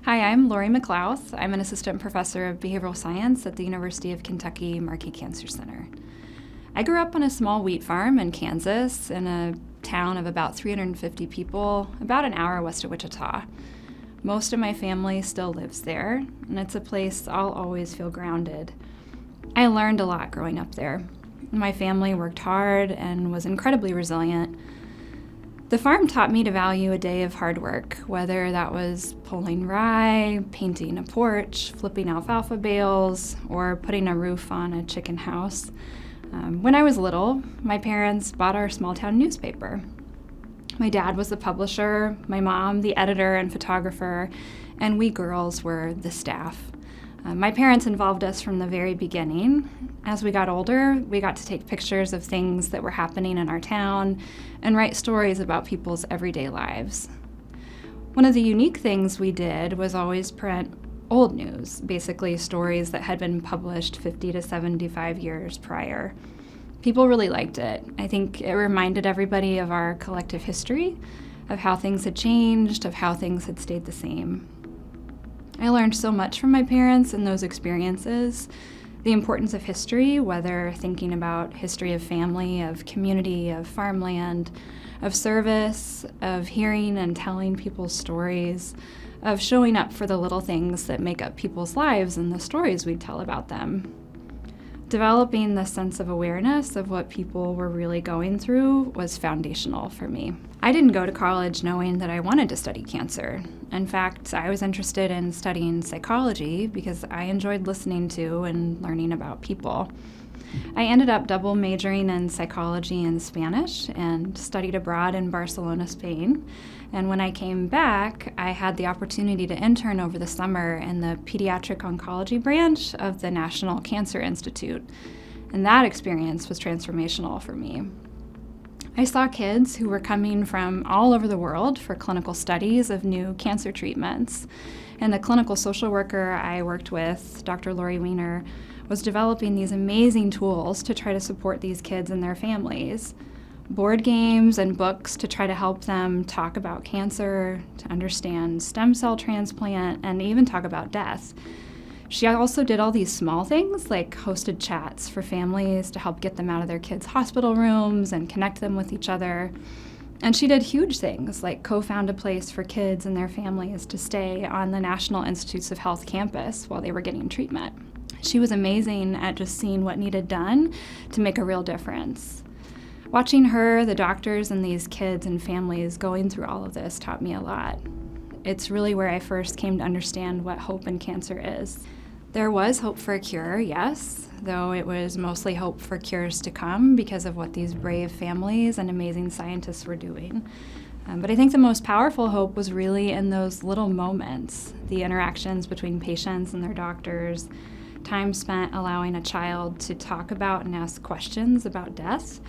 Hi, I'm Laurie McLouth. I'm an assistant professor of behavioral science at the University of Kentucky Markey Cancer Center. I grew up on a small wheat farm in Kansas in a town of about 350 people, about an hour west of Wichita. Most of my family still lives there, and it's a place I'll always feel grounded. I learned a lot growing up there. My family worked hard and was incredibly resilient. The farm taught me to value a day of hard work, whether that was pulling rye, painting a porch, flipping alfalfa bales, or putting a roof on a chicken house. When I was little, my parents bought our small town newspaper. My dad was the publisher, my mom the editor and photographer, and we girls were the staff. My parents involved us from the very beginning. As we got older, we got to take pictures of things that were happening in our town and write stories about people's everyday lives. One of the unique things we did was always print old news, basically stories that had been published 50 to 75 years prior. People really liked it. I think it reminded everybody of our collective history, of how things had changed, of how things had stayed the same. I learned so much from my parents in those experiences. The importance of history, whether thinking about history of family, of community, of farmland, of service, of hearing and telling people's stories, of showing up for the little things that make up people's lives and the stories we tell about them. Developing the sense of awareness of what people were really going through was foundational for me. I didn't go to college knowing that I wanted to study cancer. In fact, I was interested in studying psychology because I enjoyed listening to and learning about people. I ended up double majoring in psychology and Spanish and studied abroad in Barcelona, Spain. And when I came back, I had the opportunity to intern over the summer in the pediatric oncology branch of the National Cancer Institute. And that experience was transformational for me. I saw kids who were coming from all over the world for clinical studies of new cancer treatments. And the clinical social worker I worked with, Dr. Laurie, was developing these amazing tools to try to support these kids and their families. Board games and books to try to help them talk about cancer, to understand stem cell transplant, and even talk about death. She also did all these small things like hosted chats for families to help get them out of their kids' hospital rooms and connect them with each other. And she did huge things like co-found a place for kids and their families to stay on the National Institutes of Health campus while they were getting treatment. She was amazing at just seeing what needed done to make a real difference. Watching her, the doctors, and these kids and families going through all of this taught me a lot. It's really where I first came to understand what hope in cancer is. There was hope for a cure, yes, though it was mostly hope for cures to come because of what these brave families and amazing scientists were doing. But I think the most powerful hope was really in those little moments, the interactions between patients and their doctors, time spent allowing a child to talk about and ask questions about death,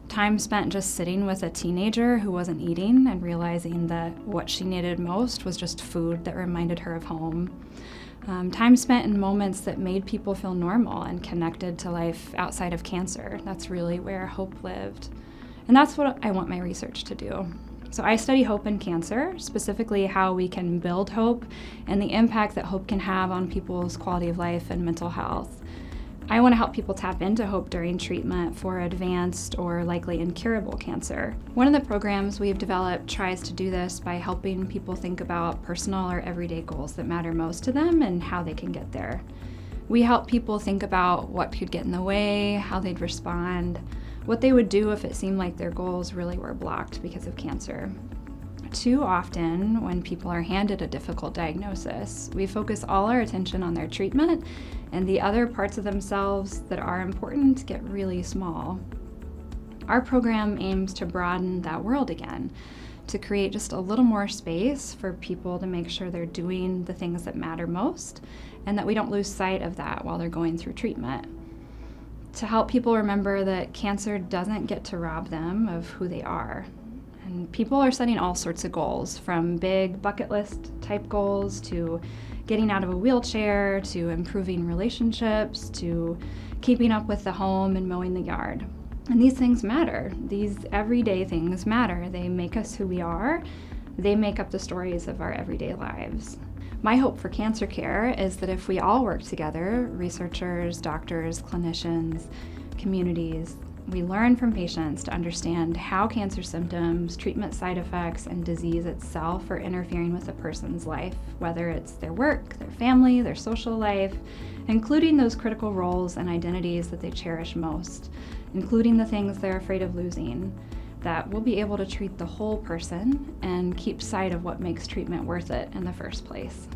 time spent just sitting with a teenager who wasn't eating and realizing that what she needed most was just food that reminded her of home. Time spent in moments that made people feel normal and connected to life outside of cancer. That's really where hope lived. And that's what I want my research to do. So I study hope in cancer, specifically how we can build hope and the impact that hope can have on people's quality of life and mental health. I want to help people tap into hope during treatment for advanced or likely incurable cancer. One of the programs we've developed tries to do this by helping people think about personal or everyday goals that matter most to them and how they can get there. We help people think about what could get in the way, how they'd respond, what they would do if it seemed like their goals really were blocked because of cancer. Too often, when people are handed a difficult diagnosis, we focus all our attention on their treatment, and the other parts of themselves that are important get really small. Our program aims to broaden that world again, to create just a little more space for people to make sure they're doing the things that matter most, and that we don't lose sight of that while they're going through treatment. To help people remember that cancer doesn't get to rob them of who they are. And people are setting all sorts of goals, from big bucket list type goals to getting out of a wheelchair, to improving relationships, to keeping up with the home and mowing the yard. And these things matter. These everyday things matter. They make us who we are. They make up the stories of our everyday lives. My hope for cancer care is that if we all work together, researchers, doctors, clinicians, communities, we learn from patients to understand how cancer symptoms, treatment side effects, and disease itself are interfering with a person's life, whether it's their work, their family, their social life, including those critical roles and identities that they cherish most, including the things they're afraid of losing, that we'll be able to treat the whole person and keep sight of what makes treatment worth it in the first place.